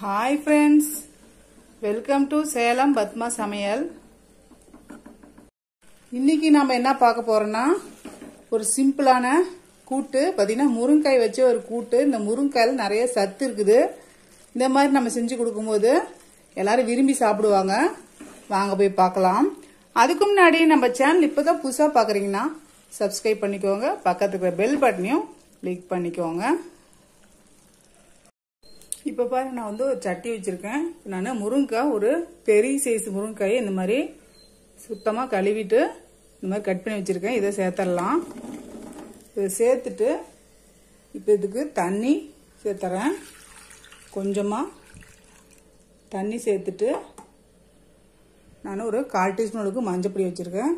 Hi friends, welcome to Salem Padma சமையல். இன்னைக்கு நாம என்ன பார்க்க போறோம்னா ஒரு சிம்பிளான கூட்டு பாத்தீங்கன்னா முருங்காய் வச்சு ஒரு கூட்டு. இந்த முருங்காயில நிறைய சத்து இருக்குது. இந்த மாதிரி நம்ம செஞ்சு கொடுக்கும்போது எல்லாரும் விரும்பி சாப்பிடுவாங்க. வாங்க போய் பார்க்கலாம். அதுக்கு முன்னாடி நம்ம சேனல் இப்பதான் புதுசா பாக்குறீங்கன்னா சப்ஸ்கிரைப் பண்ணிக்கோங்க. பக்கத்துல இருக்கிற பெல் பட்டனையும் கிளிக் பண்ணிக்கோங்க. இப்ப பாருங்க நான் வந்து ஒரு சட்டி வச்சிருக்கேன். நான் முருங்காய் ஒரு பெரிய சைஸ் முருங்காயை இந்த மாதிரி சுத்தமா கழுவிட்டு இந்த மாதிரி கட் பண்ணி வச்சிருக்கேன். இதை சேர்த்துடலாம். இதை சேர்த்துட்டு இப்ப இதுக்கு தண்ணி சேர்த்துறேன். கொஞ்சமா தண்ணி சேர்த்துட்டு நான் ஒரு 1/4 டீஸ்பூன் அளவுக்கு மஞ்சள் பொடி வச்சிருக்கேன்.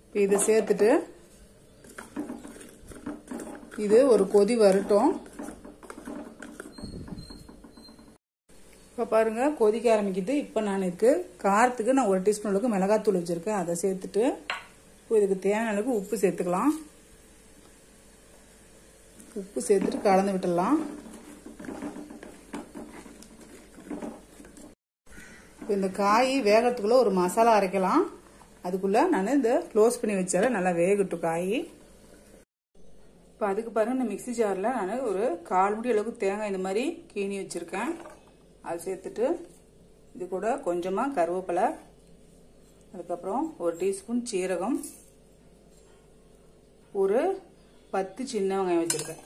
இப்போ இதை சேர்த்துட்டு இது ஒரு கொதி வரட்டும். இப்போ பாருங்க கொதிக்க ஆரம்பிக்குது. இப்போ நான் இதுக்கு காரத்துக்கு நான் 1 டீஸ்பூன் அளவுக்கு மிளகாத்தூள் வச்சிருக்கேன். அதை சேர்த்துட்டு இதுக்கு தேவையான அளவுக்கு உப்பு சேர்த்துக்கலாம். உப்பு சேர்த்துட்டு கலந்து விட்டுடலாம். இந்த காய் வேகத்துக்குள்ள ஒரு மசாலா அரைக்கலாம். அதுக்குள்ள நான் இந்த க்ளோஸ் பண்ணி வச்சால நல்லா வேகட்டும் காய். இப்போ அதுக்கு பாருங்க இந்த மிக்சி ஜாரில் நான் ஒரு 1/4 மூடி அளவுக்கு தேங்காய் இந்த மாதிரி கீனி வச்சிருக்கேன். அது சேர்த்துட்டு இது கூட கொஞ்சமாக கருவேப்பிலை, அதுக்கப்புறம் 1 டீஸ்பூன் சீரகம், ஒரு 10 சின்ன வெங்காயம் வச்சுருக்கேன்.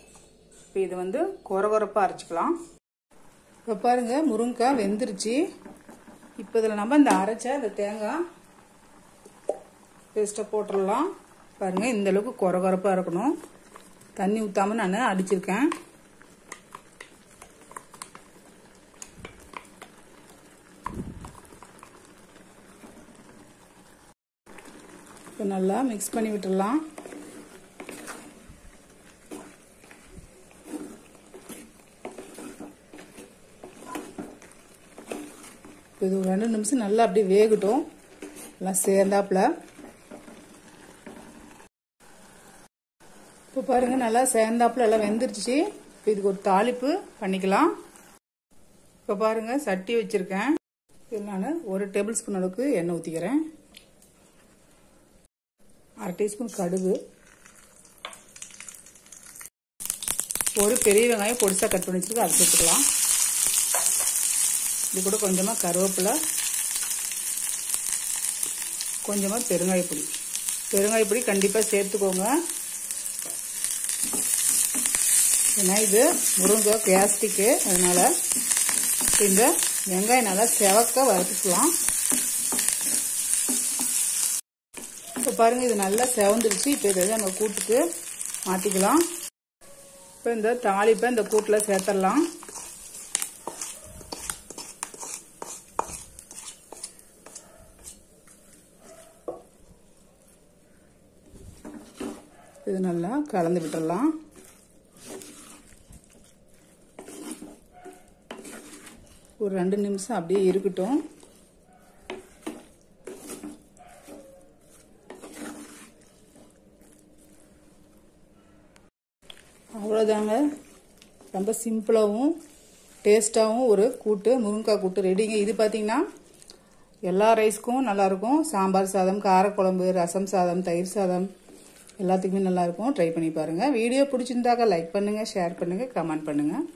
இப்போ இது வந்து கொரகொரப்பாக அரைச்சிக்கலாம். இப்போ பாருங்க முருங்காய் வெந்துருச்சு. இப்போ இதில் நம்ம இந்த அரைச்ச இந்த தேங்காய் பேஸ்ட்டை போட்டுடலாம். பாருங்க இந்த அளவுக்கு கொரகொரப்பாக இருக்கணும். தண்ணி ஊற்றாம நான் அடிச்சிருக்கேன். இப்போ நல்லா மிக்ஸ் பண்ணி விட்டுடலாம். இது ஒரு 2 நிமிஷம் நல்லா அப்படியே வேகட்டும். எல்லாம் சேர்ந்தாப்புல. இப்போ பாருங்க நல்லா சேர்ந்தாப்புல எல்லாம் வெந்துருச்சு. இப்போ இதுக்கு ஒரு தாளிப்பு பண்ணிக்கலாம். இப்போ பாருங்க சட்டி வச்சிருக்கேன். இதில் நான் 1 டேபிள் ஸ்பூன் அளவுக்கு எண்ணெய் ஊற்றிக்கிறேன். 1/2 டீஸ்பூன் கடுகு, ஒரு பெரிய வெங்காயம் பொடிசா கட் பண்ணி வச்சிருக்கேன். அதை சேர்த்துக்கலாம். இது கூட கொஞ்சமா கருவேப்பிலை, கொஞ்சமா பெருங்காயப்பொடி. பெருங்காயப்பொடி கண்டிப்பா சேர்த்துக்கோங்க. ஏன்னா இது முருங்காய் கேஸ்டிக்கு, அதனால இந்த வெங்காயம் நல்லா செவக்க வறுத்துக்கலாம். இப்போ பாருங்க இது நல்லா செவந்துருச்சு. இப்போ இதை நம்ம கூட்டுக்கு மாற்றிக்கலாம். இப்போ இந்த தாளிப்பை இந்த கூட்டில் சேர்த்துடலாம். இது நல்லா கலந்து விட்டுடலாம். ஒரு 2 நிமிஷம் அப்படியே இருக்கட்டும். அவ்வளோதாங்க. ரொம்ப சிம்பிளாகவும் டேஸ்டாகவும் ஒரு கூட்டு, முருங்காய் கூட்டு ரெடிங்க. இது பார்த்தீங்கன்னா எல்லா ரைஸ்க்கும் நல்லாயிருக்கும். சாம்பார் சாதம், காரக்குழம்பு, ரசம் சாதம், தயிர் சாதம் எல்லாத்துக்குமே நல்லாயிருக்கும். ட்ரை பண்ணி பாருங்கள். வீடியோ பிடிச்சிருந்தாக்க லைக் பண்ணுங்கள், ஷேர் பண்ணுங்கள், கமெண்ட் பண்ணுங்கள்.